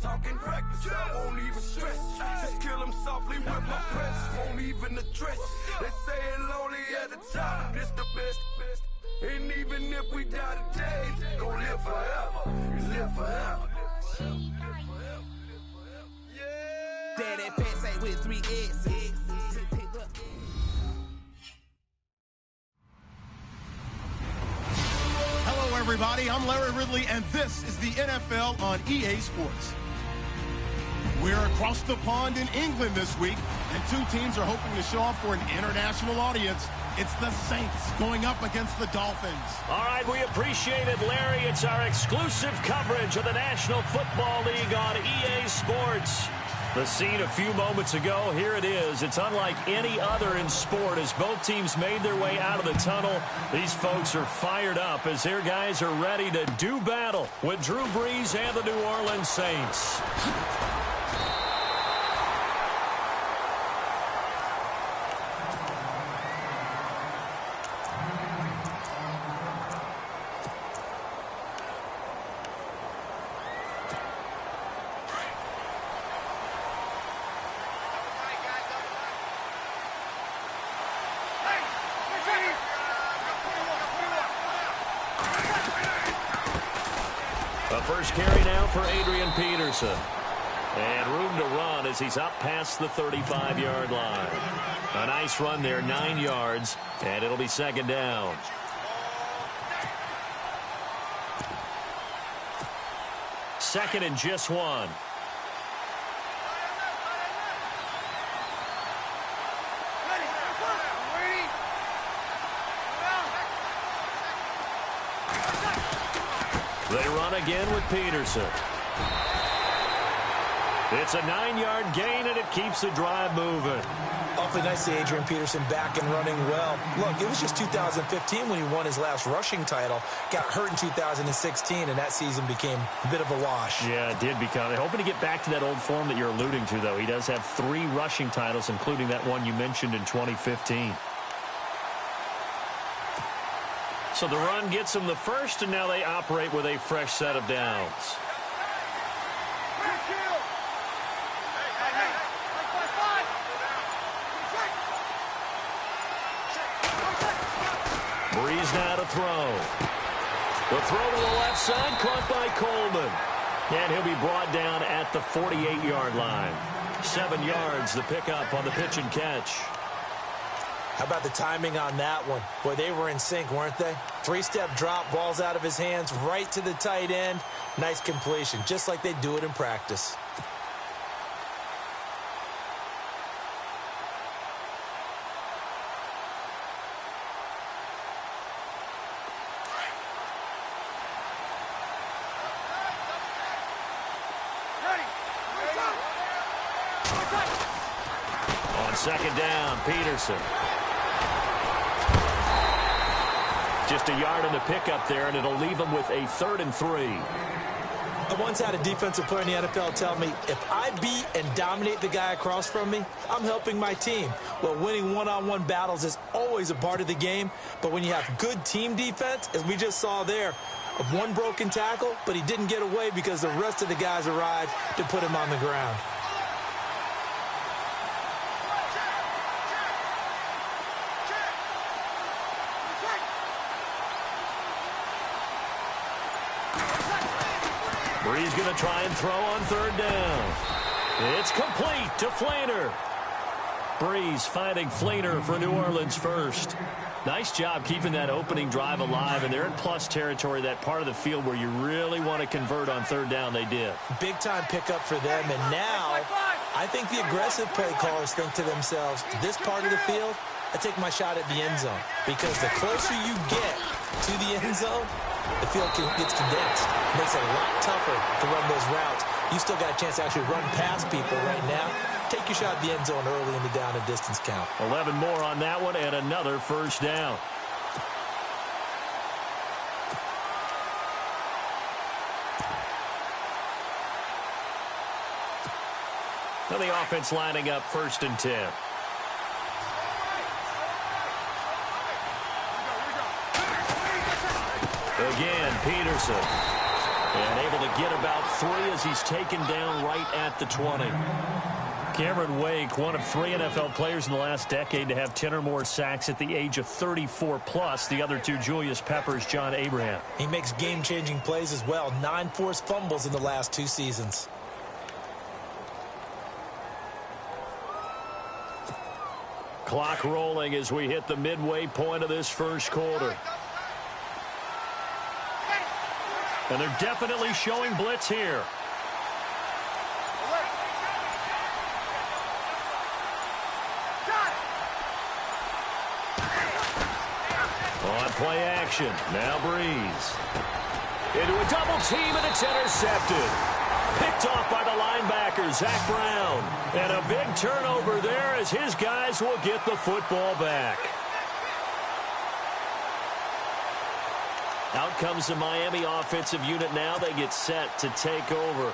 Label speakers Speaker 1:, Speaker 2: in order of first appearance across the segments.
Speaker 1: talking reckless. I won't even stress. Just kill him softly with my press. Won't even address. They say it lonely at the top. This the best. And even if we die today, gon' live forever. Live forever.
Speaker 2: Daddy Patsy with 3 S's.
Speaker 3: Hello, everybody. I'm Larry Ridley, and this is the NFL on EA Sports. We're across the pond in England this week, and two teams are hoping to show off for an international audience. It's the Saints going up against the Dolphins.
Speaker 4: All right, we appreciate it, Larry. It's our exclusive coverage of the National Football League on EA Sports. The scene a few moments ago, here it is. It's unlike any other in sport as both teams made their way out of the tunnel. These folks are fired up as their guys are ready to do battle with Drew Brees and the New Orleans Saints. First carry now for Adrian Peterson. And room to run as he's up past the 35-yard line. A nice run there, 9 yards, and it'll be second down. Second and just 1. They run again with Peterson. It's a 9-yard gain, and it keeps the drive moving.
Speaker 5: Awfully nice to see Adrian Peterson back and running well. Look, it was just 2015 when he won his last rushing title. Got hurt in 2016, and that season became a bit of a wash.
Speaker 4: Yeah, it did become. They're hoping to get back to that old form that you're alluding to, though. He does have 3 rushing titles, including that one you mentioned in 2015. So the run gets them the first, and now they operate with a fresh set of downs. Brees now to throw. The throw to the left side, caught by Coleman. And he'll be brought down at the 48-yard line. 7 yards, the pickup on the pitch and catch.
Speaker 5: How about the timing on that one? Boy, they were in sync, weren't they? 3-step drop, ball's out of his hands, right to the tight end. Nice completion, just like they do it in practice.
Speaker 4: On second down, Peterson. Just a yard on the pickup there, and it'll leave him with a 3rd and 3.
Speaker 5: I once had a defensive player in the NFL tell me, if I beat and dominate the guy across from me, I'm helping my team. Well, winning one-on-one battles is always a part of the game, but when you have good team defense, as we just saw there, one broken tackle, but he didn't get away because the rest of the guys arrived to put him on the ground.
Speaker 4: Brees going to try and throw on 3rd down. It's complete to Fleener. Brees finding Fleener for New Orleans first. Nice job keeping that opening drive alive, and they're in plus territory, that part of the field where you really want to convert on 3rd down. They did.
Speaker 5: Big-time pickup for them, and now I think the aggressive play callers think to themselves, this part of the field, I take my shot at the end zone, because the closer you get to the end zone, the field gets condensed. It makes it a lot tougher to run those routes. You still got a chance to actually run past people right now. Take your shot at the end zone early in the down and distance count.
Speaker 4: 11 more on that one, and another first down. Now the offense lining up 1st and 10. Again, Peterson. And able to get about 3 as he's taken down right at the 20. Cameron Wake, one of 3 NFL players in the last decade to have 10 or more sacks at the age of 34+. The other 2, Julius Peppers, John Abraham.
Speaker 5: He makes game-changing plays as well. 9 forced fumbles in the last 2 seasons.
Speaker 4: Clock rolling as we hit the midway point of this first quarter. And they're definitely showing blitz here. On play action. Now Breeze. Into a double team, and it's intercepted. Picked off by the linebacker, Zach Brown. And a big turnover there as his guys will get the football back. Out comes the Miami offensive unit now. They get set to take over.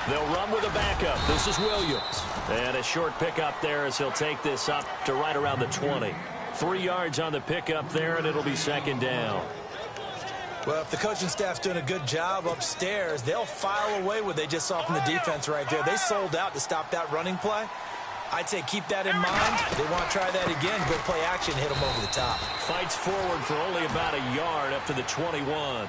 Speaker 4: They'll run with a backup. This is Williams. And a short pickup there as he'll take this up to right around the 20. 3 yards on the pickup there, and it'll be second down.
Speaker 5: Well, if the coaching staff's doing a good job upstairs, they'll file away what they just saw from the defense right there. They sold out to stop that running play. I'd say keep that in mind. They want to try that again, go play action, hit them over the top.
Speaker 4: Fights forward for only about a yard up to the 21.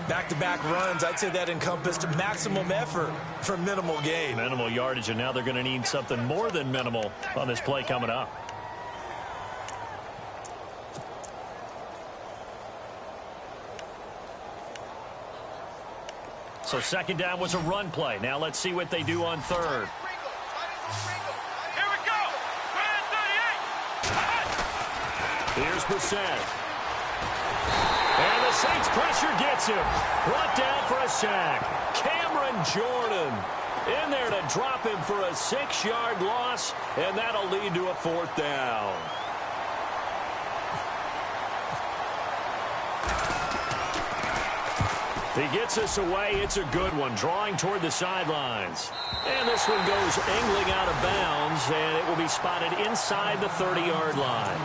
Speaker 5: Back-to-back runs, I'd say that encompassed maximum effort for minimal gain.
Speaker 4: Minimal yardage, and now they're going to need something more than minimal on this play coming up. So second down was a run play. Now let's see what they do on third.
Speaker 1: Here we go. 38.
Speaker 4: Here's Brissett. And the Saints pressure gets him. Brought down for a sack. Cameron Jordan in there to drop him for a 6-yard loss, and that'll lead to a 4th down. He gets us away. It's a good one, drawing toward the sidelines. And this one goes angling out of bounds, and it will be spotted inside the 30-yard line.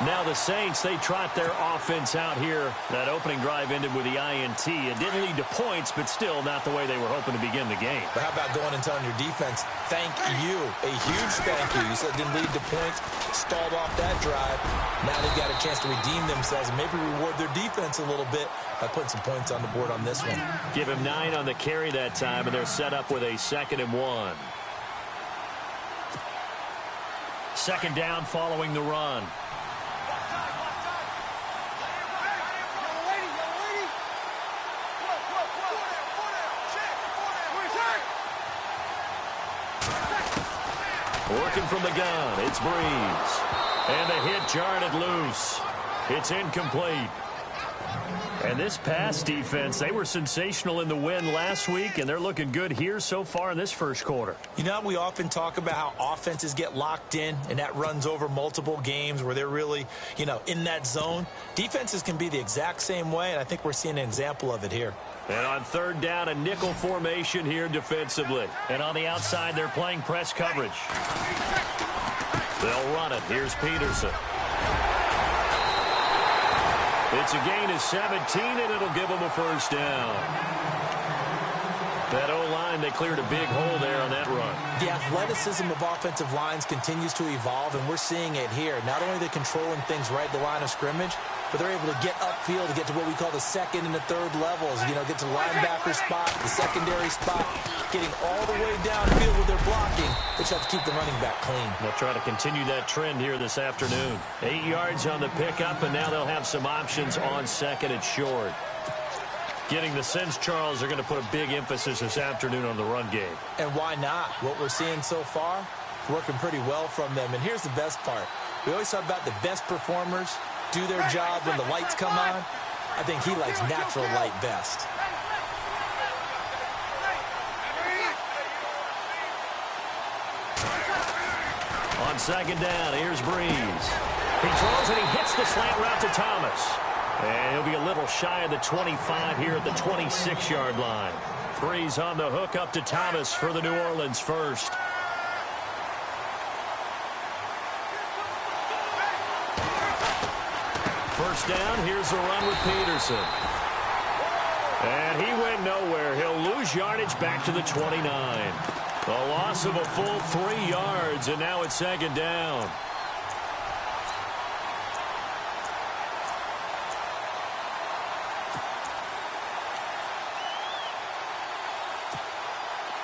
Speaker 4: Now the Saints, they trot their offense out here. That opening drive ended with the INT. It didn't lead to points, but still not the way they were hoping to begin the game.
Speaker 5: But how about going and telling your defense, thank you, a huge thank you. You said it didn't lead to points, stalled off that drive. Now they've got a chance to redeem themselves and maybe reward their defense a little bit by putting some points on the board on this one.
Speaker 4: Give him 9 on the carry that time, and they're set up with a 2nd and 1. Second down following the run. Working from the gun, it's Breeze. And the hit jarred it loose. It's incomplete. And this pass defense, they were sensational in the win last week, and they're looking good here so far in this first quarter.
Speaker 5: You know, we often talk about how offenses get locked in, and that runs over multiple games where they're really, you know, in that zone. Defenses can be the exact same way, and I think we're seeing an example of it here.
Speaker 4: And on third down, a nickel formation here defensively. And on the outside, they're playing press coverage. They'll run it. Here's Peterson. It's a gain of 17, and it'll give them a first down. That O-line, they cleared a big hole there on that run.
Speaker 5: The athleticism of offensive lines continues to evolve, and we're seeing it here. Not only are they controlling things right at the line of scrimmage, but they're able to get upfield to get to what we call the second and the third levels. You know, get to the linebacker spot, the secondary spot, getting all the way downfield with their blocking, which helps keep the running back clean.
Speaker 4: They'll try to continue that trend here this afternoon. 8 yards on the pickup, and now they'll have some options on second and short. Getting the sense, Charles, they're going to put a big emphasis this afternoon on the run game.
Speaker 5: And why not? What we're seeing so far, working pretty well from them. And here's the best part. We always talk about the best performers do their job when the lights come on. I think he likes natural light best.
Speaker 4: On second down, here's Breeze. He throws and he hits the slant route to Thomas. And he'll be a little shy of the 25 here at the 26-yard line. Breeze on the hook up to Thomas for the New Orleans first. First down, here's the run with Peterson. And he went nowhere. He'll lose yardage back to the 29. A loss of a full 3 yards, and now it's second down.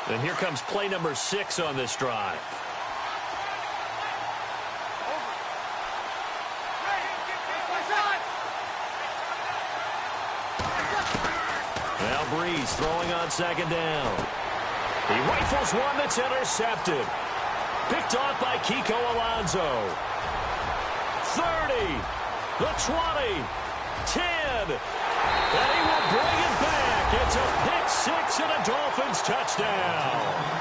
Speaker 4: And here comes play number 6 on this drive. Now Breeze throwing on second down. He rifles one that's intercepted. Picked off by Kiko Alonso. 30, the 20, 10, and he will bring it back. It's a pick 6 and a Dolphins touchdown.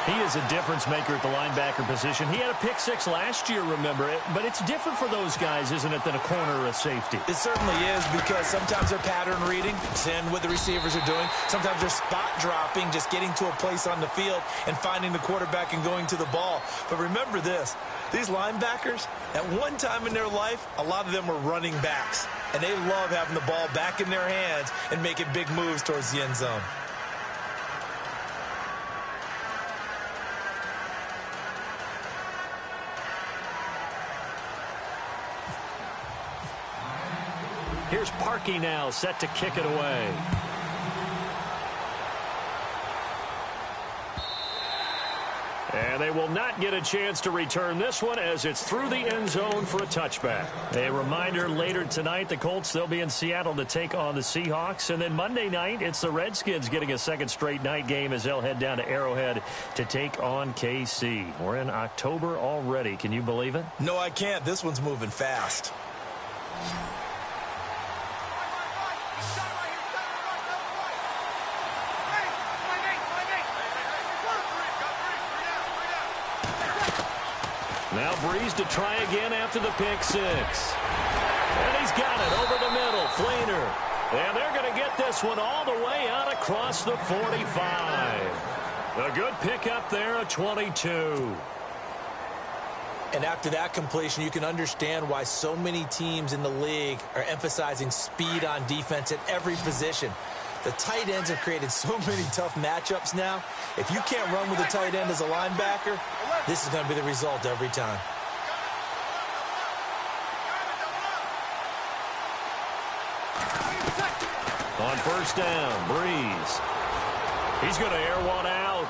Speaker 4: He is a difference maker at the linebacker position. He had a pick 6 last year, remember it, but it's different for those guys, isn't it, than a corner or a safety?
Speaker 5: It certainly is, because sometimes they're pattern reading, seeing what the receivers are doing. Sometimes they're spot dropping, just getting to a place on the field and finding the quarterback and going to the ball. But remember this, these linebackers, at one time in their life, a lot of them were running backs, and they love having the ball back in their hands and making big moves towards the end zone.
Speaker 4: Here's Parkey now, set to kick it away. And they will not get a chance to return this one as it's through the end zone for a touchback. A reminder, later tonight, the Colts, they'll be in Seattle to take on the Seahawks. And then Monday night, it's the Redskins getting a second straight night game as they'll head down to Arrowhead to take on KC. We're in October already. Can you believe it?
Speaker 5: No, I can't. This one's moving fast.
Speaker 4: Now Breeze to try again after the pick 6. And he's got it over the middle. Flainer. And they're going to get this one all the way out across the 45. A good pickup there, a 22.
Speaker 5: And after that completion, you can understand why so many teams in the league are emphasizing speed on defense at every position. The tight ends have created so many tough matchups now. If you can't run with a tight end as a linebacker, this is going to be the result every time.
Speaker 4: On first down, Breeze. He's going to air one out.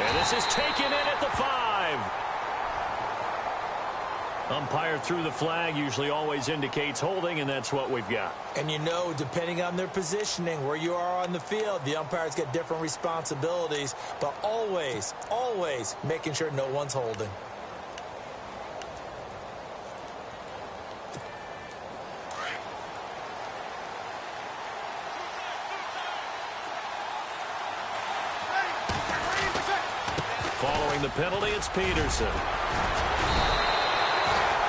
Speaker 4: And this is taken in at the 5. Umpire threw the flag, usually always indicates holding, and that's what we've got.
Speaker 5: And you know, depending on their positioning, where you are on the field, the umpires get different responsibilities, but always, always making sure no one's holding.
Speaker 4: Following the penalty, it's Peterson.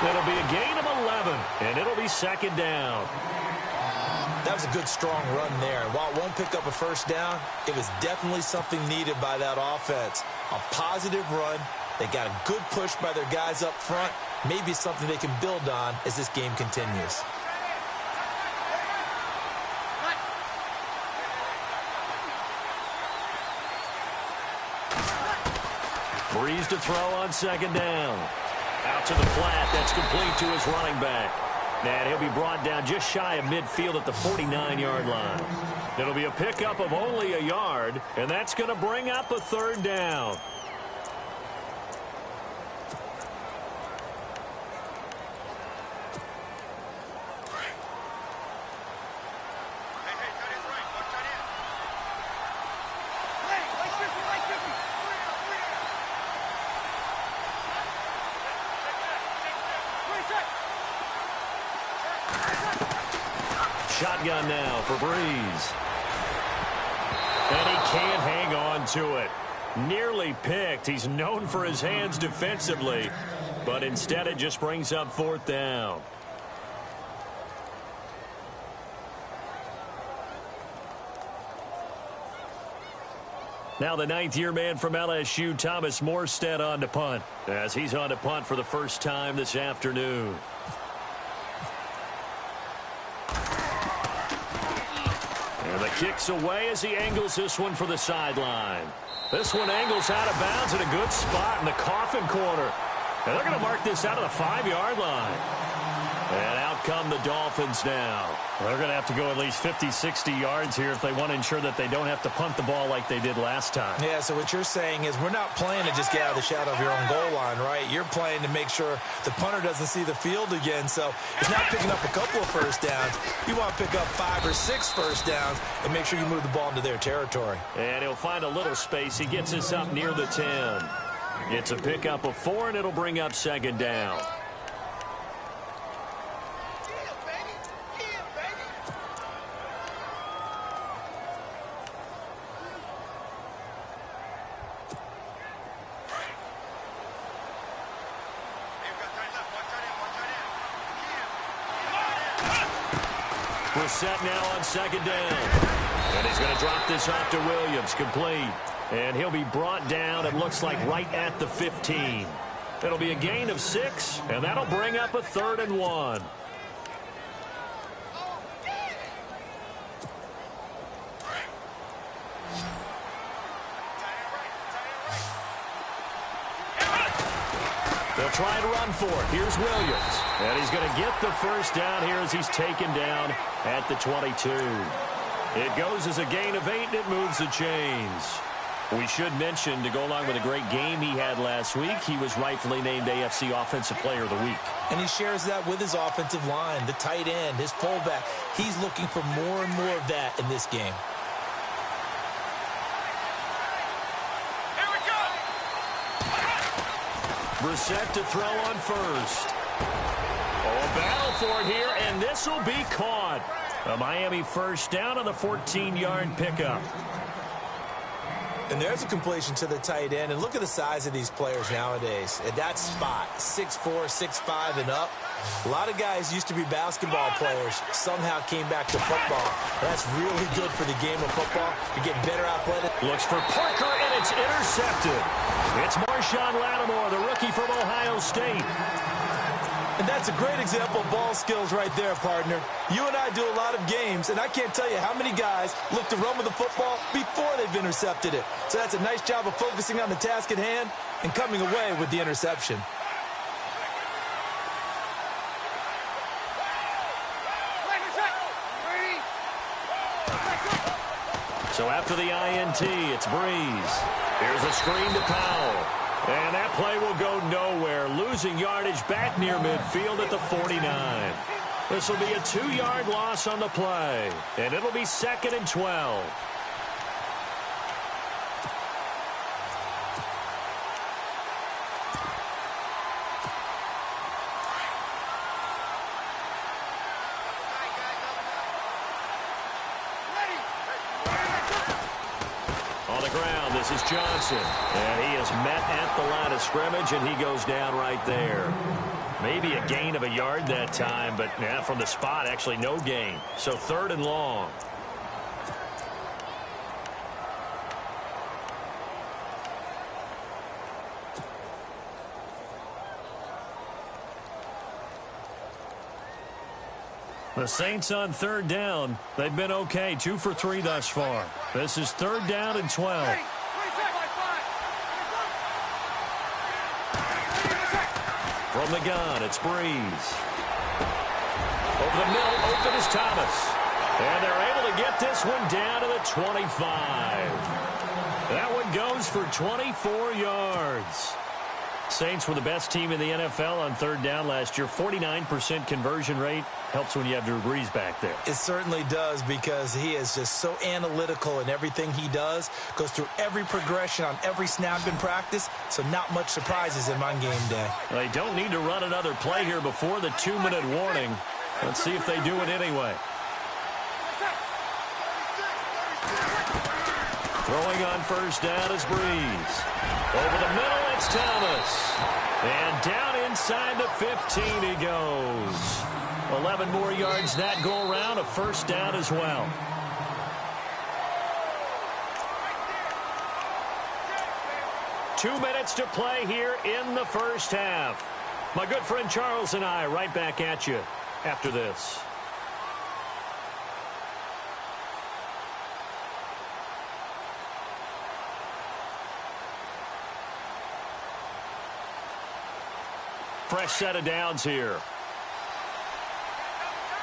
Speaker 4: It'll be a gain of 11, and it'll be second down.
Speaker 5: That was a good, strong run there. While it won't pick up a first down, it was definitely something needed by that offense. A positive run. They got a good push by their guys up front. Maybe something they can build on as this game continues.
Speaker 4: Breeze to throw on second down. Out to the flat. That's complete to his running back. And he'll be brought down just shy of midfield at the 49-yard line. It'll be a pickup of only a yard, and that's going to bring up a third down. Shotgun now for Breeze. And he can't hang on to it. Nearly picked. He's known for his hands defensively, but instead it just brings up fourth down. Now the ninth-year man from LSU, Thomas Morstead, on to punt, as he's on to punt for the first time this afternoon. And the kick's away as he angles this one for the sideline. This one angles out of bounds in a good spot in the coffin corner. And they're going to mark this out of the 5-yard line. And out come the Dolphins now. They're going to have to go at least 50, 60 yards here if they want to ensure that they don't have to punt the ball like they did last time.
Speaker 5: Yeah, so what you're saying is we're not playing to just get out of the shadow of your own goal line, right? You're playing to make sure the punter doesn't see the field again. So it's not picking up a couple of first downs. You want to pick up 5 or 6 first downs and make sure you move the ball into their territory.
Speaker 4: And he'll find a little space. He gets us up near the 10. It's a pickup of 4, and it'll bring up second down. We're set now on second down. And he's going to drop this off to Williams, complete. And he'll be brought down, it looks like, right at the 15. It'll be a gain of 6, and that'll bring up a 3rd and 1. They'll try to run for it. Here's Williams. And he's going to get the first down here as he's taken down at the 22. It goes as a gain of 8, and it moves the chains. We should mention, to go along with a great game he had last week, he was rightfully named AFC Offensive Player of the Week.
Speaker 5: And he shares that with his offensive line, the tight end, his fullback. He's looking for more and more of that in this game.
Speaker 4: Brissett to throw on first. Oh, a battle for it here, and this will be caught. A Miami first down on the 14-yard pickup.
Speaker 5: And there's a completion to the tight end. And look at the size of these players nowadays. At that spot, 6'4", 6'5", and up. A lot of guys used to be basketball players, somehow came back to football. That's really good for the game of football. You get better athletic.
Speaker 4: Looks for Parker, and it's intercepted. It's Marshawn Lattimore, the rookie from Ohio State.
Speaker 5: And that's a great example of ball skills right there, partner. You and I do a lot of games, and I can't tell you how many guys look to run with the football before they've intercepted it. So that's a nice job of focusing on the task at hand and coming away with the interception.
Speaker 4: So after the INT, it's Breeze. Here's a screen to Powell. And that play will go nowhere, losing yardage back near midfield at the 49. This will be a 2-yard loss on the play, and it'll be 2nd and 12. This is Johnson, and he is met at the line of scrimmage, and he goes down right there. Maybe a gain of a yard that time, but from the spot, actually no gain. So 3rd and long. The Saints on 3rd down. They've been okay, 2 for 3 thus far. This is 3rd down and 12. From the gun, it's Breeze. Over the middle, open is Thomas. And they're able to get this one down to the 25. That one goes for 24 yards. Saints were the best team in the NFL on 3rd down last year. 49% conversion rate. Helps when you have Drew Brees back there.
Speaker 5: It certainly does, because he is just so analytical in everything he does. Goes through every progression on every snap in practice, so not much surprises him on game day.
Speaker 4: They don't need to run another play here before the 2-minute warning. Let's see if they do it anyway. Throwing on first down is Breeze. Over the middle, it's Thomas. And down inside the 15 he goes. 11 more yards that go around, a first down as well. 2 minutes to play here in the first half. My good friend Charles and I right back at you after this. Fresh set of downs here.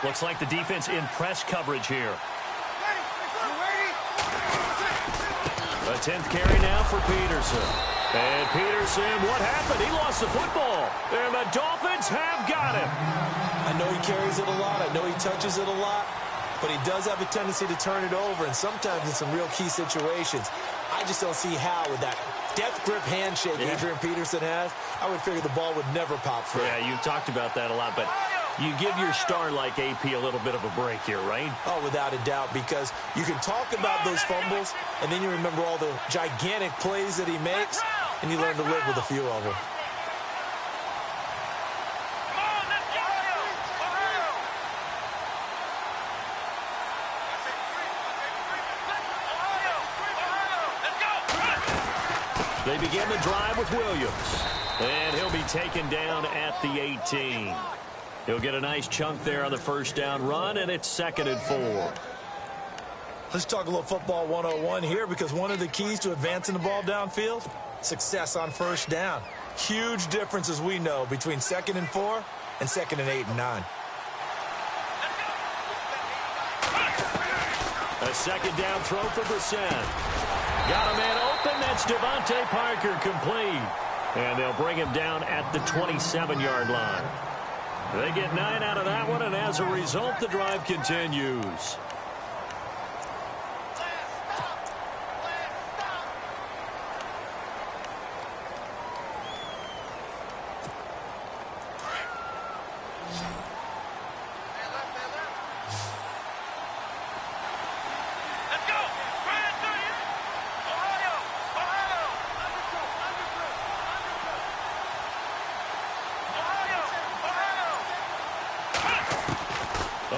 Speaker 4: Looks like the defense in press coverage here. A 10th carry now for Peterson. And Peterson, what happened? He lost the football. And the Dolphins have got him.
Speaker 5: I know he carries it a lot. I know he touches it a lot. But he does have a tendency to turn it over, and sometimes in some real key situations. I just don't see how with that death grip handshake Adrian Peterson has, I would figure the ball would never pop free.
Speaker 4: Yeah, you've talked about that a lot, but you give your star like AP a little bit of a break here, right?
Speaker 5: Oh, without a doubt, because you can talk about those fumbles, and then you remember all the gigantic plays that he makes, and you learn to live with a few of them.
Speaker 4: They begin the drive with Williams. And he'll be taken down at the 18. He'll get a nice chunk there on the first down run, and it's 2nd and 4.
Speaker 5: Let's talk a little football 101 here, because one of the keys to advancing the ball downfield, success on first down. Huge difference, as we know, between 2nd and 4 and 2nd and 8 and 9.
Speaker 4: A second down throw for Brissett. Got a man open. That's Devontae Parker complete. And they'll bring him down at the 27-yard line. They get 9 out of that one, and as a result, the drive continues.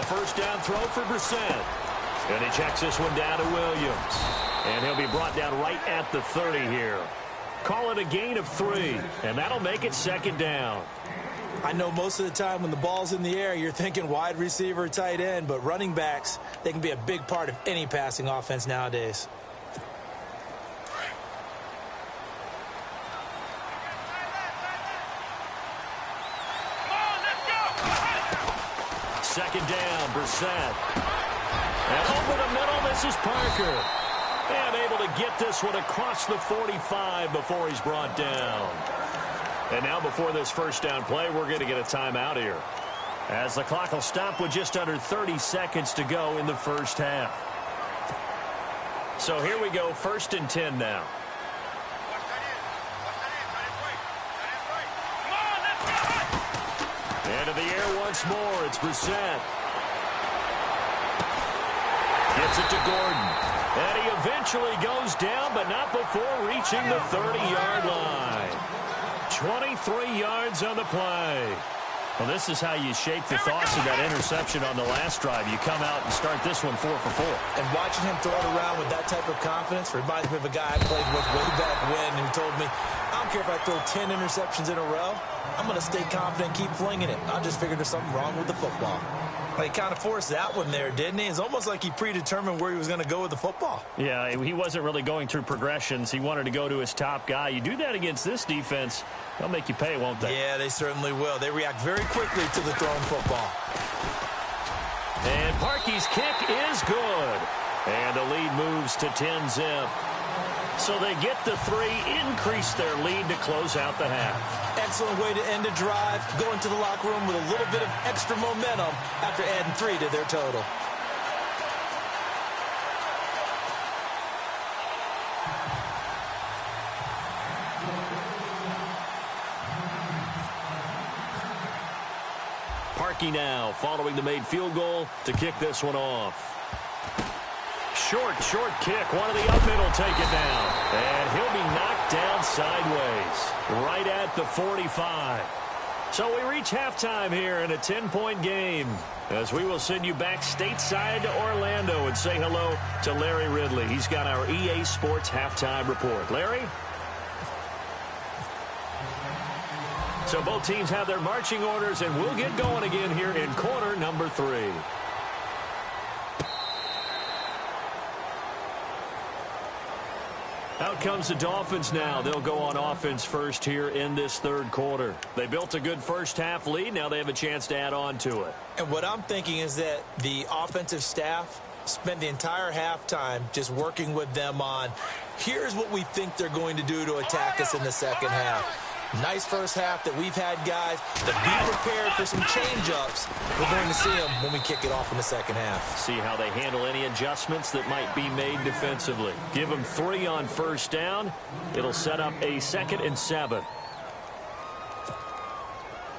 Speaker 4: First down throw for Brissett. And he checks this one down to Williams. And he'll be brought down right at the 30 here. Call it a gain of 3, and that'll make it 2nd down.
Speaker 5: I know most of the time when the ball's in the air, you're thinking wide receiver, tight end, but running backs, they can be a big part of any passing offense nowadays.
Speaker 4: Second down, Brissett. And over the middle, this is Parker. And able to get this one across the 45 before he's brought down. And now before this first down play, we're going to get a timeout here, as the clock will stop with just under 30 seconds to go in the first half. So here we go, 1st and 10 now. Into the air once more. It's Brissett. Gets it to Gordon. And he eventually goes down, but not before reaching the 30-yard line. 23 yards on the play. Well, this is how you shape the thoughts of that interception on the last drive. You come out and start this one 4 for 4.
Speaker 5: And watching him throw it around with that type of confidence reminds me of a guy I played with way back when who told me, I don't care if I throw 10 interceptions in a row, I'm going to stay confident and keep flinging it. I just figured there's something wrong with the football. Well, he kind of forced that one there, didn't he? It's almost like he predetermined where he was going to go with the football.
Speaker 4: Yeah, he wasn't really going through progressions. He wanted to go to his top guy. You do that against this defense, they'll make you pay, won't they?
Speaker 5: Yeah, they certainly will. They react very quickly to the thrown football.
Speaker 4: And Parkey's kick is good. And the lead moves to 10-zip. So they get the 3, increase their lead to close out the half.
Speaker 5: Excellent way to end a drive, going to the locker room with a little bit of extra momentum after adding 3 to their total.
Speaker 4: Parkey now following the made field goal to kick this one off. Short kick. One of the up will take it down. And he'll be knocked down sideways right at the 45. So we reach halftime here in a 10-point game, as we will send you back stateside to Orlando and say hello to Larry Ridley. He's got our EA Sports halftime report. Larry? So both teams have their marching orders, and we'll get going again here in quarter number 3. Out comes the Dolphins now. They'll go on offense first here in this third quarter. They built a good first-half lead. Now they have a chance to add on to it.
Speaker 5: And what I'm thinking is that the offensive staff spent the entire halftime just working with them on, here's what we think they're going to do to attack us in the second half. Nice first half that we've had, guys. But be prepared for some change-ups. We're going to see them when we kick it off in the second half.
Speaker 4: See how they handle any adjustments that might be made defensively. Give them 3 on first down. It'll set up a 2nd and 7.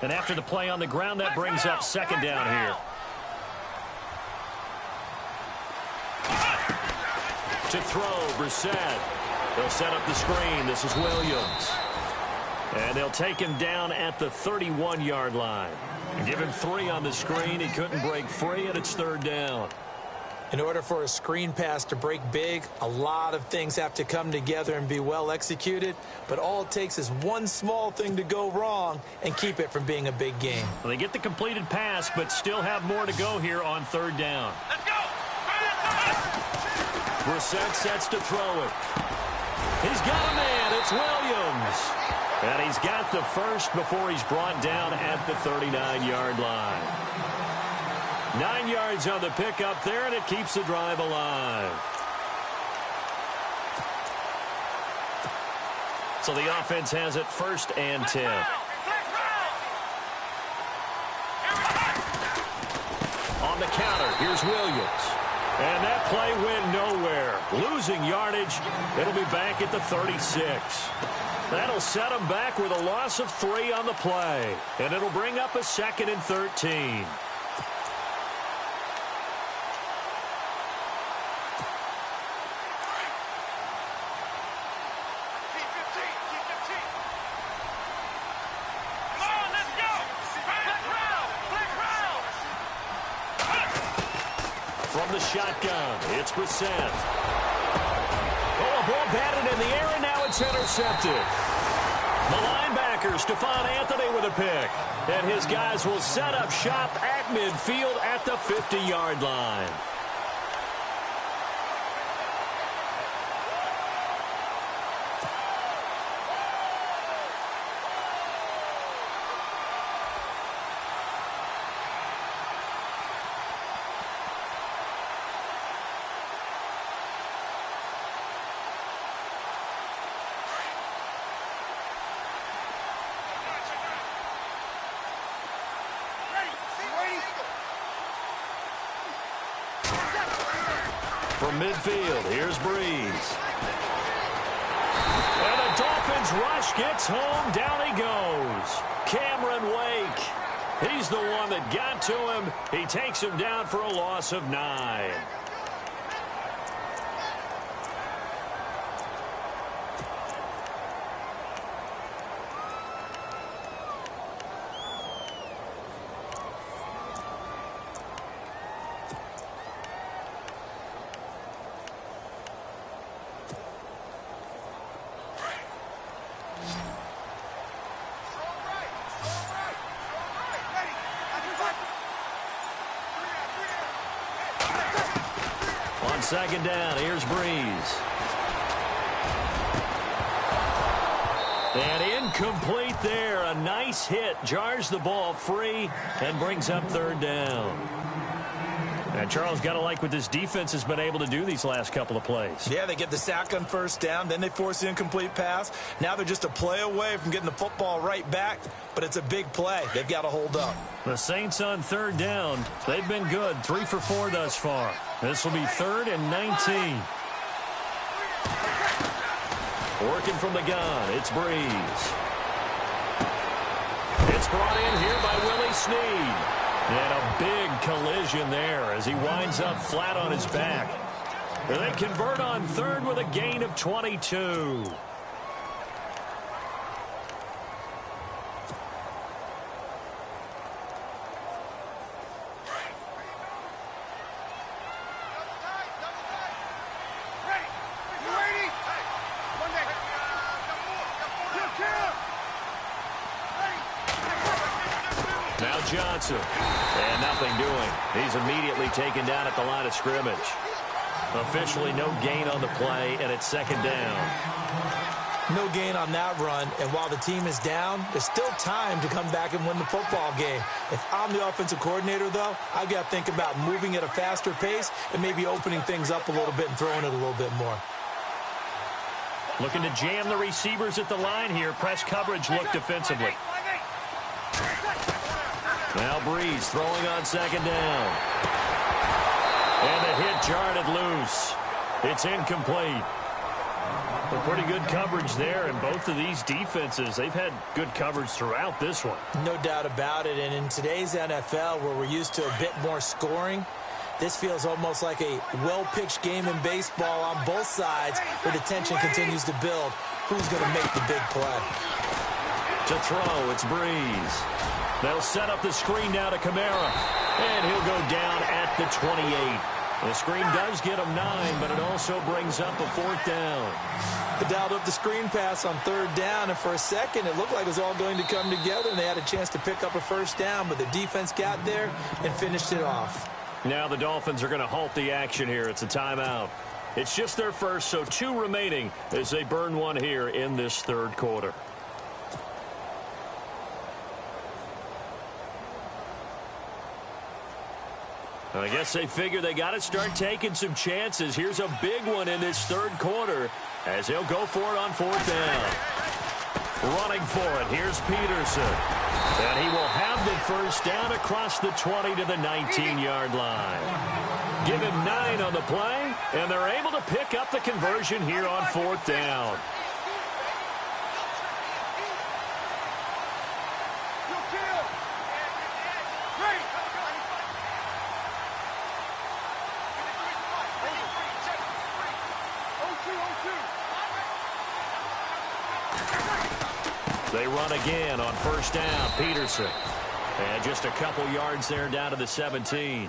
Speaker 4: And after the play on the ground, that brings up 2nd down here. To throw, Brissett. They'll set up the screen. This is Williams. And they'll take him down at the 31-yard line. Give him 3 on the screen. He couldn't break free, and it's 3rd down.
Speaker 5: In order for a screen pass to break big, a lot of things have to come together and be well executed. But all it takes is one small thing to go wrong and keep it from being a big game.
Speaker 4: Well, they get the completed pass, but still have more to go here on 3rd down.
Speaker 1: Let's go!
Speaker 4: Brissett sets to throw it. He's got a man. It's Williams. And he's got the first before he's brought down at the 39-yard line. 9 yards on the pickup there, and it keeps the drive alive. So the offense has it 1st and 10. On the counter, here's Williams. And that play went nowhere. Losing yardage. It'll be back at the 36. That'll set them back with a loss of 3 on the play. And it'll bring up a 2nd and 13. From the shotgun, it's Brissett. Oh, a ball batted in the air, and now it's intercepted. The linebacker, Stephon Anthony, with a pick. And his guys will set up shop at midfield at the 50-yard line. From midfield, here's Breeze. And the Dolphins rush gets home. Down he goes. Cameron Wake. He's the one that got to him. He takes him down for a loss of 9. On 2nd down, here's Breeze. And incomplete there. A nice hit. Jars the ball free and brings up 3rd down. And Charles, got to like what this defense has been able to do these last couple of plays.
Speaker 5: Yeah, they get the sack on 1st down, then they force the incomplete pass. Now they're just a play away from getting the football right back, but it's a big play. They've got to hold up.
Speaker 4: The Saints on 3rd down. They've been good. 3 for 4 thus far. This will be 3rd and 19. Working from the gun, it's Breeze. It's brought in here by Willie Snead. And a big collision there as he winds up flat on his back. And they convert on 3rd with a gain of 22. Johnson. And nothing doing. He's immediately taken down at the line of scrimmage. Officially no gain on the play, and it's second down.
Speaker 5: No gain on that run, and while the team is down, there's still time to come back and win the football game. If I'm the offensive coordinator, though, I've got to think about moving at a faster pace and maybe opening things up a little bit and throwing it a little bit more.
Speaker 4: Looking to jam the receivers at the line here. Press coverage look defensively. Now Breeze throwing on second down. And the hit jarred it loose. It's incomplete. But pretty good coverage there, and both of these defenses, they've had good coverage throughout this one.
Speaker 5: No doubt about it, and in today's NFL, where we're used to a bit more scoring, this feels almost like a well-pitched game in baseball on both sides, where the tension continues to build. Who's going to make the big play?
Speaker 4: To throw, it's Breeze. They'll set up the screen now to Kamara, and he'll go down at the 28. The screen does get him 9, but it also brings up a 4th down.
Speaker 5: They dialed up the screen pass on 3rd down, and for a second it looked like it was all going to come together, and they had a chance to pick up a 1st down, but the defense got there and finished it off.
Speaker 4: Now the Dolphins are going to halt the action here. It's a timeout. It's just their first, so 2 remaining as they burn one here in this 3rd quarter. I guess they figure they got to start taking some chances. Here's a big one in this 3rd quarter as they'll go for it on 4th down. Running for it, here's Peterson. And he will have the 1st down across the 20 to the 19-yard line. Give him 9 on the play, and they're able to pick up the conversion here on 4th down. They run again on 1st down. Peterson. And just a couple yards there down to the 17.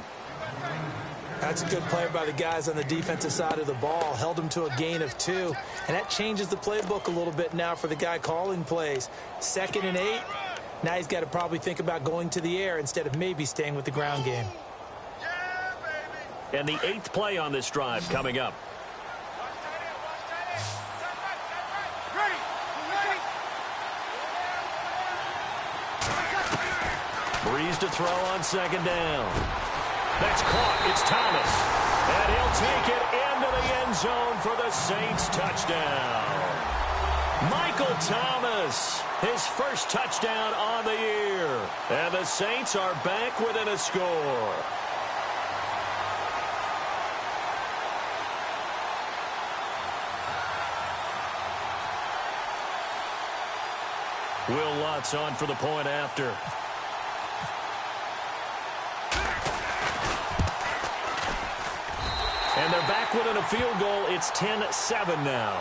Speaker 5: That's a good play by the guys on the defensive side of the ball. Held them to a gain of 2. And that changes the playbook a little bit now for the guy calling plays. 2nd and 8. Now he's got to probably think about going to the air instead of maybe staying with the ground game.
Speaker 4: And the 8th play on this drive coming up. Breeze to throw on 2nd down. That's caught. It's Thomas. And he'll take it into the end zone for the Saints touchdown. Michael Thomas, his first touchdown on the year. And the Saints are back within a score. Will Lutz on for the point after. And they're back within a field goal. It's 10-7 now.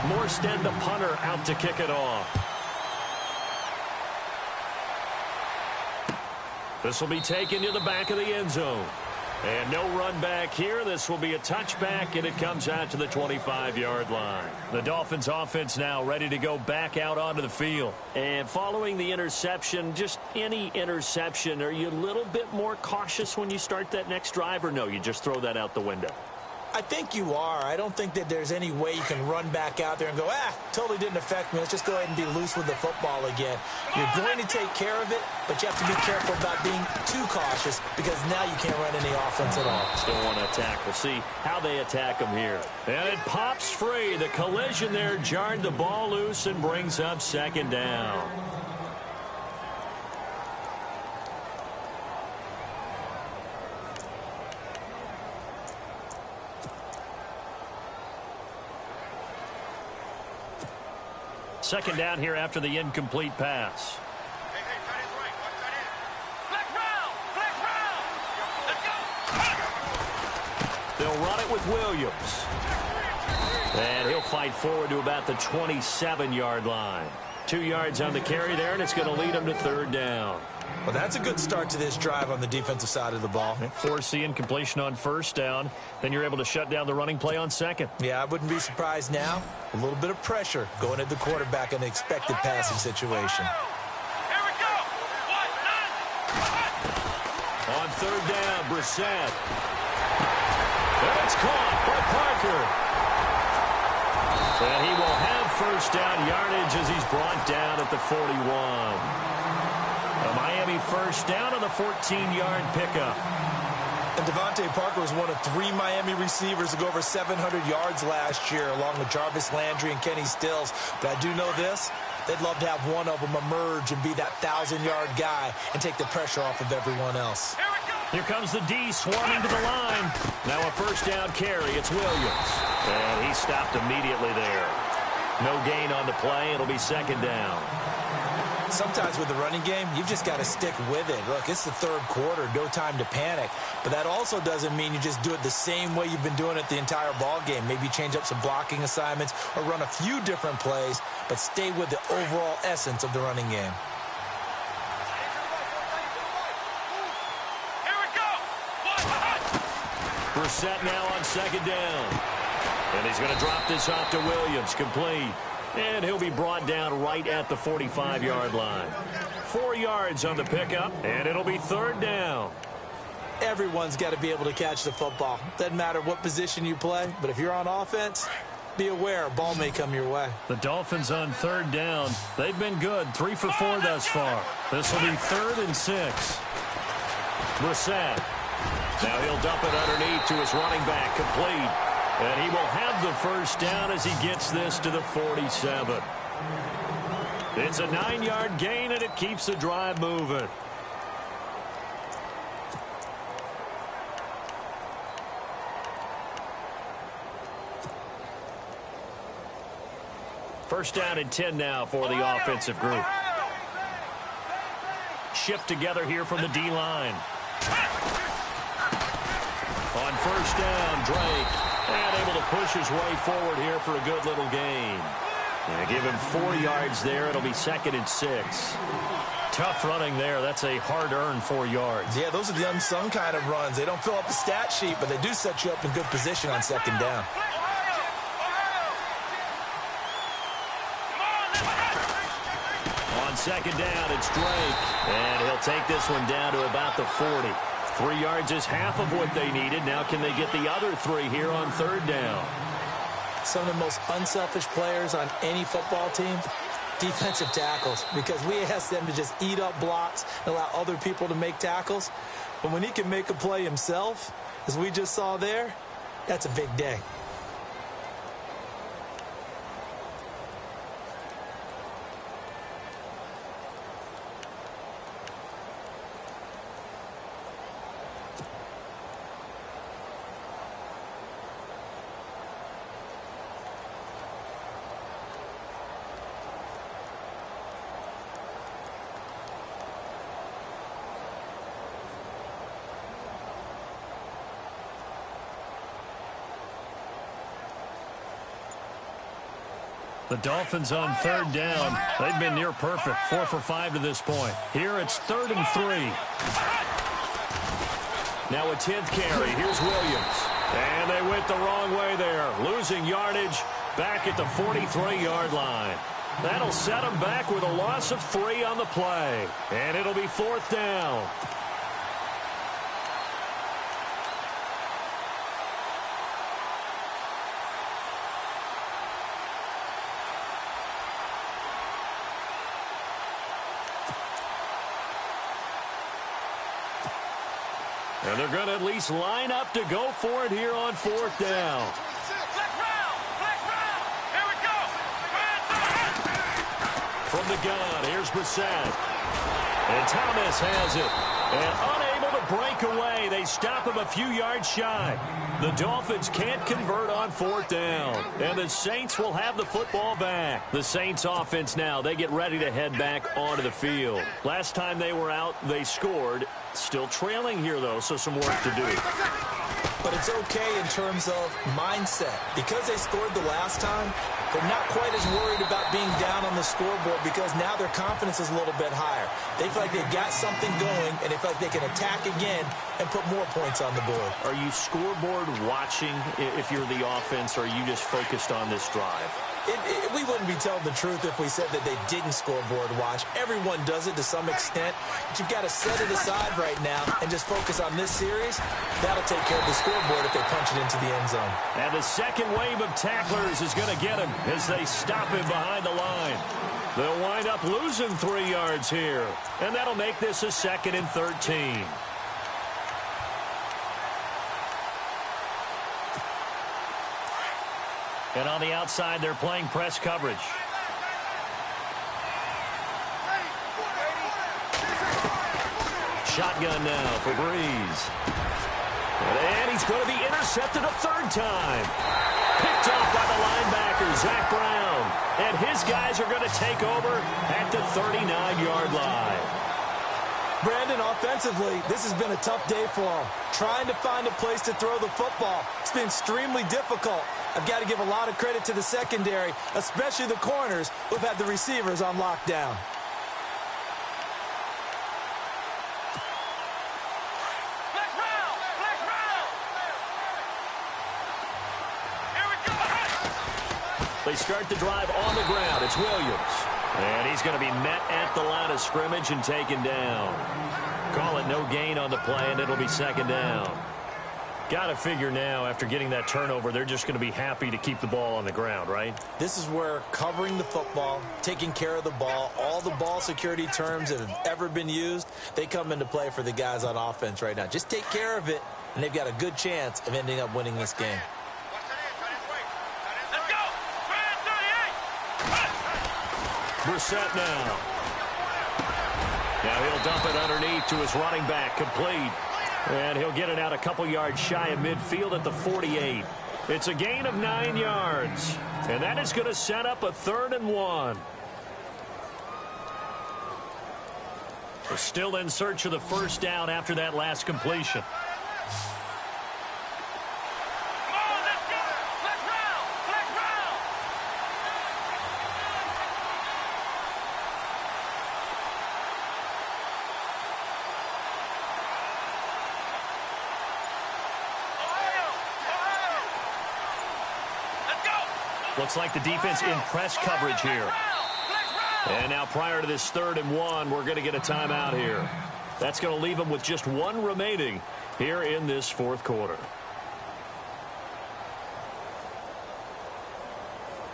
Speaker 4: Morstead, the punter, out to kick it off. This will be taken to the back of the end zone. And no run back here. This will be a touchback, and it comes out to the 25-yard line. The Dolphins offense now ready to go back out onto the field. And following the interception, just any interception, are you a little bit more cautious when you start that next drive, or no, you just throw that out the window?
Speaker 5: I think you are. I don't think that there's any way you can run back out there and go, totally didn't affect me. Let's just go ahead and be loose with the football again. You're going to take care of it, but you have to be careful about being too cautious because now you can't run any offense at all.
Speaker 4: Still want to attack. We'll see how they attack them here. And it pops free. The collision there jarred the ball loose and brings up 2nd down. Second down here after the incomplete pass. They'll run it with Williams. And he'll fight forward to about the 27-yard line. 2 yards on the carry there, and it's going to lead them to third down.
Speaker 5: Well, that's a good start to this drive on the defensive side of the ball.
Speaker 4: Force the incompletion on first down. Then you're able to shut down the running play on second.
Speaker 5: Yeah, I wouldn't be surprised now. A little bit of pressure going at the quarterback in an expected passing situation.
Speaker 1: Here we go.
Speaker 4: On third down, Brissett. And it's caught by Parker. And he will have first down yardage as he's brought down at the 41. A Miami first down on the 14-yard pickup.
Speaker 5: And Devontae Parker was one of 3 Miami receivers to go over 700 yards last year, along with Jarvis Landry and Kenny Stills. But I do know this. They'd love to have one of them emerge and be that 1,000-yard guy and take the pressure off of everyone else.
Speaker 4: Here comes the D swarming to the line. Now a first down carry. It's Williams. And he stopped immediately there. No gain on the play. It'll be second down.
Speaker 5: Sometimes with the running game, you've just got to stick with it. Look, it's the third quarter, no time to panic. But that also doesn't mean you just do it the same way you've been doing it the entire ball game. Maybe change up some blocking assignments or run a few different plays, but stay with the overall essence of the running game.
Speaker 1: Here we go.
Speaker 4: Brissett now on second down. And he's going to drop this off to Williams, complete. And he'll be brought down right at the 45-yard line. 4 yards on the pickup, and it'll be third down.
Speaker 5: Everyone's got to be able to catch the football. Doesn't matter what position you play, but if you're on offense, be aware a ball may come your way.
Speaker 4: The Dolphins on third down. They've been good, 3 for 4 thus far. This will be 3rd and 6. Brissett. Now he'll dump it underneath to his running back, complete. And he will have the first down as he gets this to the 47. It's a 9-yard gain, and it keeps the drive moving. First down and 10 now for the offensive group. Shift together here from the D-line. On first down, Drake. And able to push his way forward here for a good little gain. And give him 4 yards there. It'll be 2nd and 6. Tough running there. That's a hard-earned 4 yards.
Speaker 5: Yeah, those are the unsung kind of runs. They don't fill up the stat sheet, but they do set you up in good position on second down.
Speaker 4: On second down, it's Drake. And he'll take this one down to about the 40. 3 yards is half of what they needed. Now can they get the other 3 here on third down?
Speaker 5: Some of the most unselfish players on any football team, defensive tackles, because we ask them to just eat up blocks and allow other people to make tackles. But when he can make a play himself, as we just saw there, that's a big day.
Speaker 4: The Dolphins on third down. They've been near perfect, 4 for 5 to this point. Here it's 3rd and 3. Now a 10th carry. Here's Williams. And they went the wrong way there. Losing yardage back at the 43-yard line. That'll set them back with a loss of 3 on the play. And it'll be 4th down. And they're going to at least line up to go for it here on 4th down.
Speaker 1: Here we go.
Speaker 4: From the gun, here's Brissett. And Thomas has it. And unable to break away. They stop him a few yards shy. The Dolphins can't convert on 4th down. And the Saints will have the football back. The Saints offense now, they get ready to head back onto the field. Last time they were out, they scored. Still trailing here, though, so some work to do.
Speaker 5: But it's okay in terms of mindset. Because they scored the last time, they're not quite as worried about being down on the scoreboard because now their confidence is a little bit higher. They feel like they've got something going, and they feel like they can attack again and put more points on the board.
Speaker 4: Are you scoreboard watching if you're the offense, or are you just focused on this drive?
Speaker 5: We wouldn't be telling the truth if we said that they didn't scoreboard watch. Everyone does it to some extent, but you've got to set it aside right now and just focus on this series. That'll take care of the scoreboard if they punch it into the end zone.
Speaker 4: And the second wave of tacklers is going to get him as they stop him behind the line. They'll wind up losing 3 yards here, and that'll make this a 2nd and 13. And on the outside, they're playing press coverage. Shotgun now for Breeze. And he's going to be intercepted a 3rd time. Picked off by the linebacker, Zach Brown. And his guys are going to take over at the 39-yard line.
Speaker 5: Brandon, offensively, this has been a tough day for him. Trying to find a place to throw the football. It's been extremely difficult. I've got to give a lot of credit to the secondary, especially the corners who've had the receivers on lockdown.
Speaker 4: They start the drive on the ground. It's Williams. And he's going to be met at the line of scrimmage and taken down. Call it no gain on the play, and it'll be 2nd down. Got to figure now, after getting that turnover, they're just going to be happy to keep the ball on the ground, right?
Speaker 5: This is where covering the football, taking care of the ball, all the ball security terms that have ever been used, they come into play for the guys on offense right now. Just take care of it, and they've got a good chance of ending up winning this game.
Speaker 4: Brissett now. Now he'll dump it underneath to his running back, complete. And he'll get it out a couple yards shy of midfield at the 48. It's a gain of 9 yards. And that is going to set up a 3rd and 1. We're still in search of the 1st down after that last completion. Looks like the defense in press coverage here. And now prior to this 3rd and 1, we're going to get a timeout here. That's going to leave them with just 1 remaining here in this 4th quarter.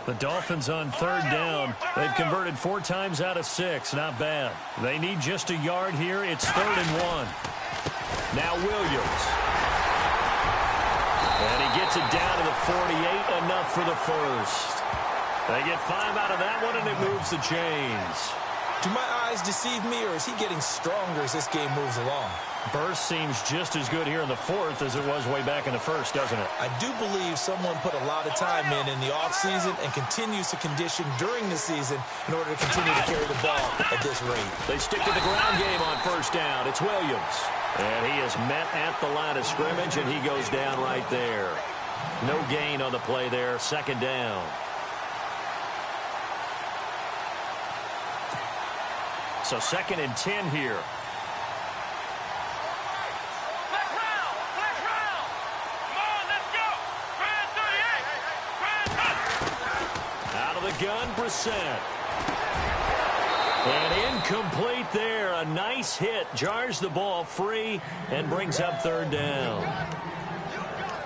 Speaker 4: The Dolphins on 3rd down. They've converted 4 times out of 6. Not bad. They need just a yard here. It's 3rd and 1. Now Williams. And he gets it down to the 48, enough for the 1st. They get 5 out of that one, and it moves the chains.
Speaker 5: Do my eyes deceive me, or is he getting stronger as this game moves along?
Speaker 4: Burst seems just as good here in the 4th as it was way back in the 1st, doesn't it?
Speaker 5: I do believe someone put a lot of time in the offseason and continues to condition during the season in order to continue to carry the ball at this rate.
Speaker 4: They stick to the ground game on 1st down. It's Williams. And he is met at the line of scrimmage, and he goes down right there. No gain on the play there. 2nd down. So 2nd and 10 here. Out of the gun, Brissett. And incomplete there. A nice hit. Jars the ball free and brings up 3rd down.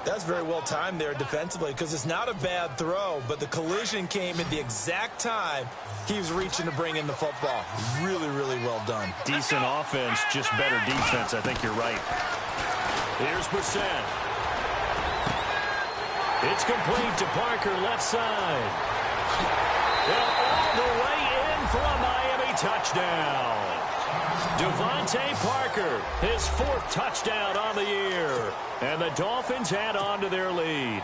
Speaker 5: That's very well timed there defensively because it's not a bad throw, but the collision came at the exact time he was reaching to bring in the football. Really, really well done.
Speaker 4: Decent offense, just better defense. I think you're right. Here's Brissett. It's complete to Parker, left side. And all the way in for a Miami touchdown. Devontae Parker, his 4th touchdown on the year. And the Dolphins add on to their lead.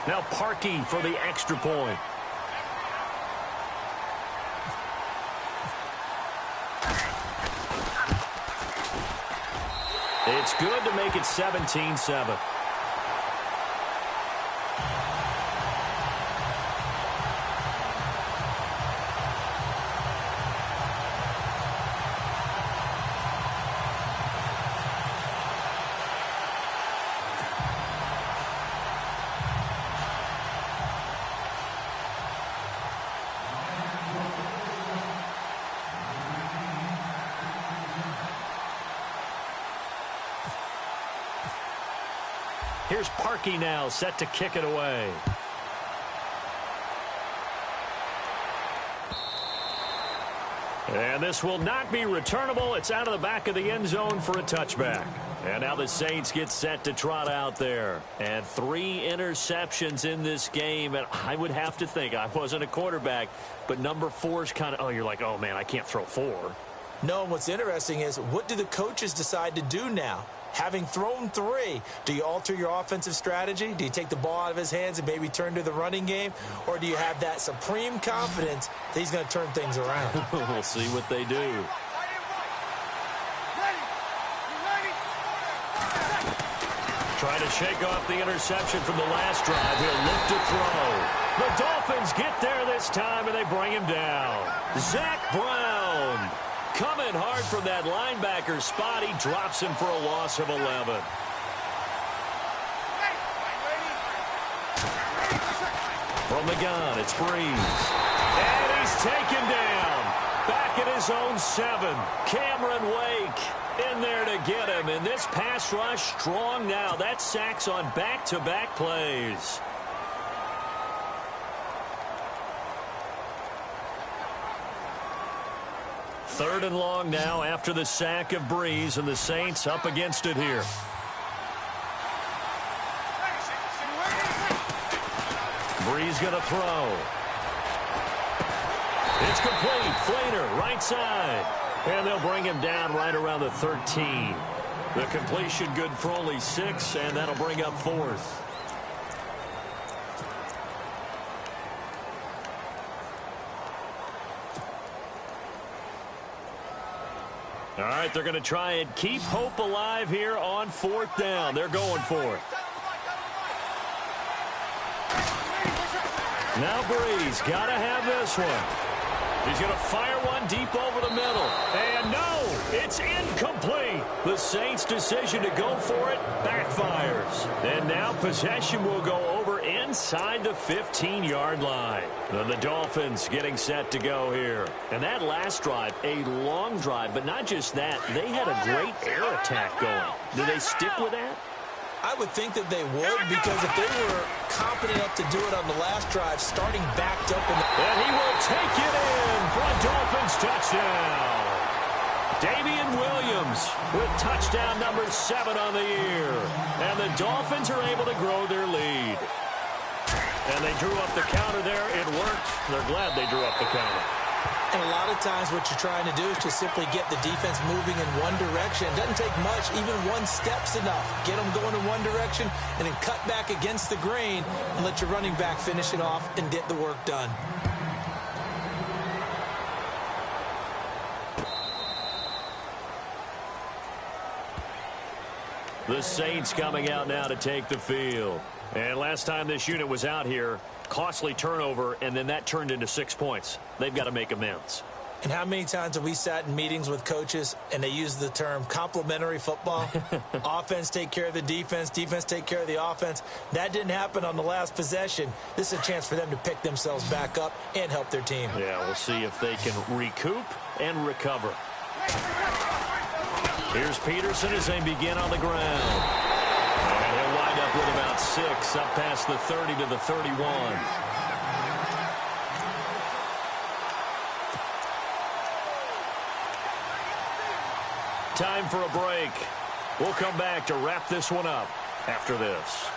Speaker 4: Now Parkey for the extra point. It's good to make it 17-7. Here's Parkey now, set to kick it away. And this will not be returnable. It's out of the back of the end zone for a touchback. And now the Saints get set to trot out there. And 3 interceptions in this game. And I would have to think, I wasn't a quarterback, but number 4 is kind of, oh, you're like, oh, man, I can't throw 4.
Speaker 5: No, and what's interesting is, what do the coaches decide to do now? Having thrown 3, do you alter your offensive strategy? Do you take the ball out of his hands and maybe turn to the running game? Or do you have that supreme confidence that he's going to turn things around?
Speaker 4: We'll see what they do. Trying to shake off the interception from the last drive. He'll look to throw. The Dolphins get there this time, and they bring him down. Zach Brown coming hard from that linebacker spot. He drops him for a loss of 11. From the gun, it's Breeze. And he's taken down. Back at his own 7. Cameron Wake in there to get him. And this pass rush strong now. That's sacks on back-to-back plays. Third and long now after the sack of Breeze, and the Saints up against it here. Breeze going to throw. It's complete. Flainer, right side. And they'll bring him down right around the 13. The completion good for only 6, and that'll bring up 4th. All right, they're going to try and keep hope alive here on 4th down. They're going for it. Now Breeze got to have this one. He's going to fire one deep over the middle. And no, it's incomplete. The Saints' decision to go for it backfires. And now possession will go over inside the 15-yard line. And the Dolphins getting set to go here. And that last drive, a long drive, but not just that. They had a great air attack going. Do they stick with that?
Speaker 5: I would think that they would, because if they were competent enough to do it on the last drive, starting backed up in the...
Speaker 4: And he will take it in for a Dolphins touchdown. Damian Williams with touchdown number 7 on the year. And the Dolphins are able to grow their lead. And they drew up the counter there. It worked. They're glad they drew up the counter.
Speaker 5: And a lot of times what you're trying to do is just simply get the defense moving in one direction. It doesn't take much. Even one step's enough. Get them going in one direction and then cut back against the grain and let your running back finish it off and get the work done.
Speaker 4: The Saints coming out now to take the field. And last time this unit was out here, costly turnover, and then that turned into 6 points. They've got to make amends.
Speaker 5: And how many times have we sat in meetings with coaches and they use the term complementary football? Offense take care of the defense, defense take care of the offense. That didn't happen on the last possession. This is a chance for them to pick themselves back up and help their team.
Speaker 4: Yeah, we'll see if they can recoup and recover. Here's Peterson as they begin on the ground. And he'll wind up with about 6, up past the 30 to the 31. Time for a break. We'll come back to wrap this one up after this.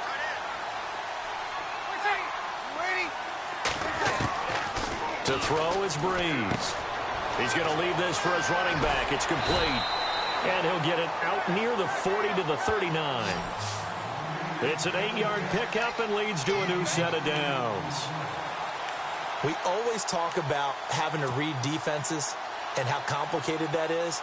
Speaker 4: To throw is Breeze. He's going to leave this for his running back. It's complete. And he'll get it out near the 40 to the 39. It's an 8-yard pickup and leads to a new set of downs.
Speaker 5: We always talk about having to read defenses and how complicated that is.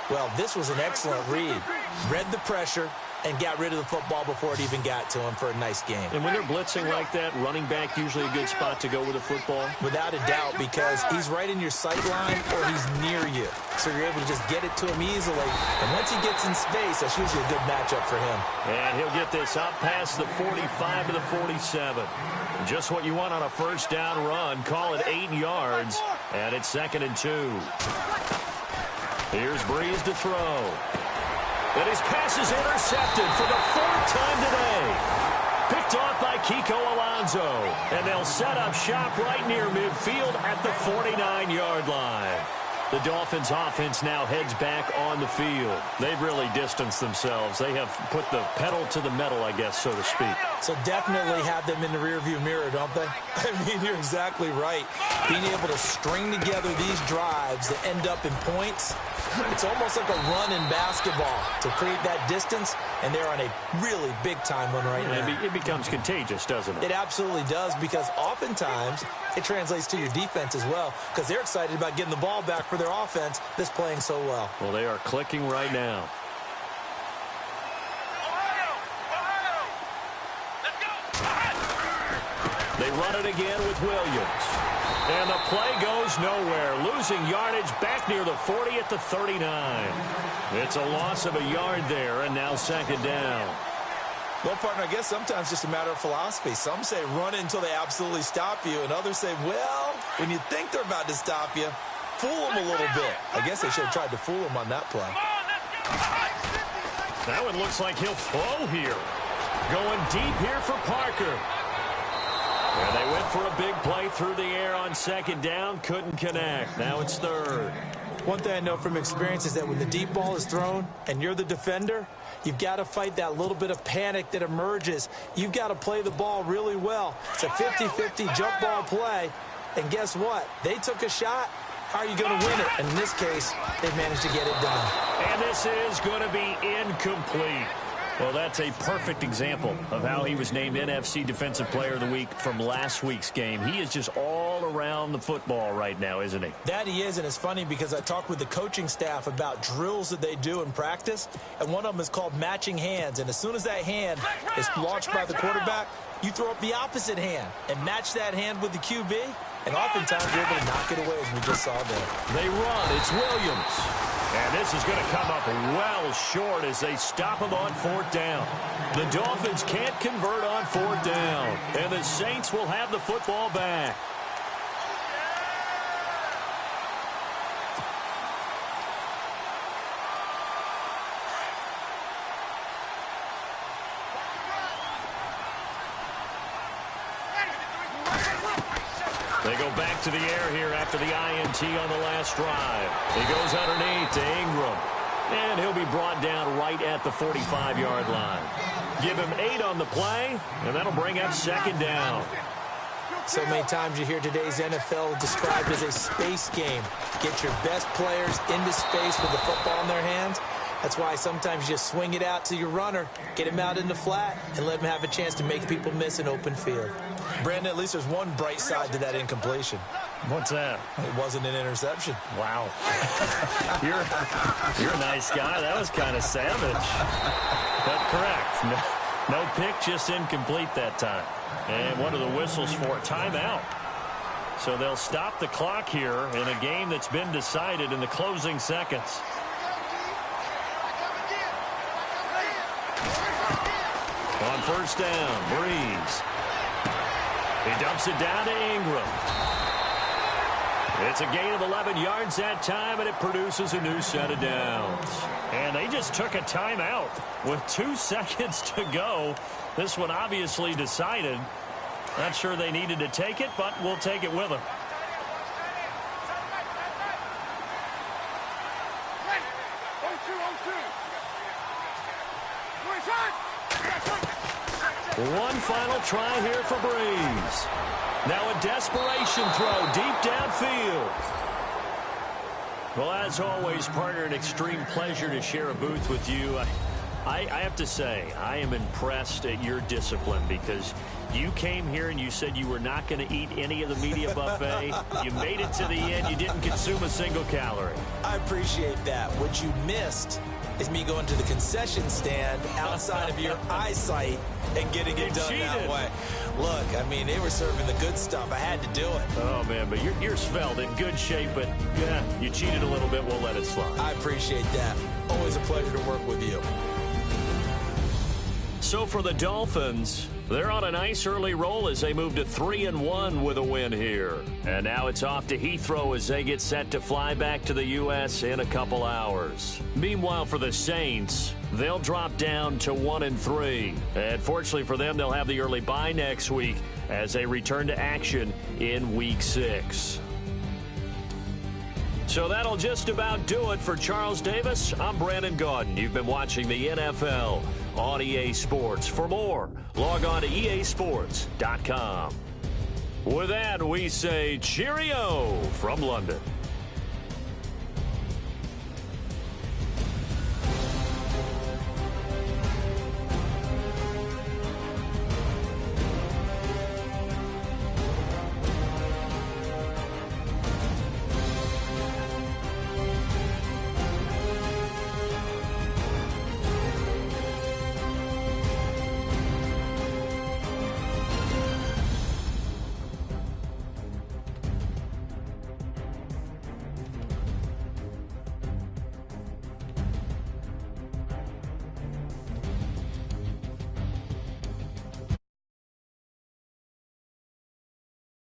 Speaker 5: Well, this was an excellent read. Read the pressure and got rid of the football before it even got to him for a nice game.
Speaker 4: And when they're blitzing like that, running back usually a good spot to go with the football?
Speaker 5: Without a doubt, because he's right in your sight line or he's near you. So you're able to just get it to him easily. And once he gets in space, that's usually a good matchup for him.
Speaker 4: And he'll get this up past the 45 to the 47. Just what you want on a first down run. Call it 8 yards. And it's 2nd and 2. Here's Breeze to throw. And his pass is intercepted for the 4th time today. Picked off by Kiko Alonso. And they'll set up shop right near midfield at the 49-yard line. The Dolphins offense now heads back on the field. They've really distanced themselves. They have put the pedal to the metal, I guess, so to speak.
Speaker 5: So definitely have them in the rearview mirror, don't they? I mean, you're exactly right. Being able to string together these drives that end up in points, it's almost like a run in basketball to create that distance, and they're on a really big-time one right now.
Speaker 4: It becomes contagious, doesn't it?
Speaker 5: It absolutely does, because oftentimes it translates to your defense as well, because they're excited about getting the ball back for their offense that's playing so well.
Speaker 4: Well, they are clicking right now. They run it again with Williams. And the play goes nowhere. Losing yardage back near the 40 at the 39. It's a loss of a yard there, and now 2nd down.
Speaker 5: Well, partner, I guess sometimes it's just a matter of philosophy. Some say run it until they absolutely stop you, and others say, well, when you think they're about to stop you, fool them a little bit. I guess they should have tried to fool them on that play.
Speaker 4: That one looks like he'll throw here. Going deep here for Parker. And they went for a big play through the air on 2nd down. Couldn't connect. Now it's 3rd.
Speaker 5: One thing I know from experience is that when the deep ball is thrown and you're the defender, you've got to fight that little bit of panic that emerges. You've got to play the ball really well. It's a 50-50 jump ball play. And guess what? They took a shot. How are you going to win it? And in this case, they've managed to get it done.
Speaker 4: And this is going to be incomplete. Well, that's a perfect example of how he was named NFC Defensive Player of the Week from last week's game. He is just all around the football right now, isn't he?
Speaker 5: That he is, and it's funny because I talked with the coaching staff about drills that they do in practice, and one of them is called matching hands. And as soon as that hand is launched by the quarterback, you throw up the opposite hand and match that hand with the QB, and oftentimes you're able to knock it away, as we just saw there.
Speaker 4: They run. It's Williams. And this is going to come up well short as they stop him on 4th down. The Dolphins can't convert on 4th down. And the Saints will have the football back. They go back to the air here after the INT on the last drive. He goes underneath to Ingram. And he'll be brought down right at the 45-yard line. Give him 8 on the play, and that'll bring up 2nd down.
Speaker 5: So many times you hear today's NFL described as a space game. Get your best players into space with the football in their hands. That's why sometimes you just swing it out to your runner, get him out in the flat, and let him have a chance to make people miss an open field. Brandon, at least there's one bright side to that incompletion.
Speaker 4: What's that?
Speaker 5: It wasn't an interception.
Speaker 4: Wow. You're a nice guy. That was kind of savage. But correct. No pick, just incomplete that time. And what are the whistles for? Timeout. So they'll stop the clock here in a game that's been decided in the closing seconds. On 1st down, Breeze. He dumps it down to Ingram. It's a gain of 11 yards that time, and it produces a new set of downs. And they just took a timeout with 2 seconds to go. This one obviously decided. Not sure they needed to take it, but we'll take it with them. One final try here for Breeze. Now a desperation throw deep downfield. Well, as always, partner, an extreme pleasure to share a booth with you. I have to say, I am impressed at your discipline because you came here and you said you were not going to eat any of the media buffet. You made it to the end. You didn't consume a single calorie.
Speaker 5: I appreciate that. What you missed is me going to the concession stand outside of your eyesight and getting it done that way. Look, I mean, they were serving the good stuff. I had to do it.
Speaker 4: Oh, man, but you're svelte, in good shape, but yeah, you cheated a little bit. We'll let it slide.
Speaker 5: I appreciate that. Always a pleasure to work with you.
Speaker 4: So for the Dolphins, they're on a nice early roll as they move to 3-1 with a win here. And now it's off to Heathrow as they get set to fly back to the U.S. in a couple hours. Meanwhile, for the Saints, they'll drop down to 1-3. And fortunately for them, they'll have the early bye next week as they return to action in Week 6. So that'll just about do it for Charles Davis. I'm Brandon Gaudin. You've been watching the NFL on EA Sports. For more, log on to easports.com. With that, we say cheerio from London.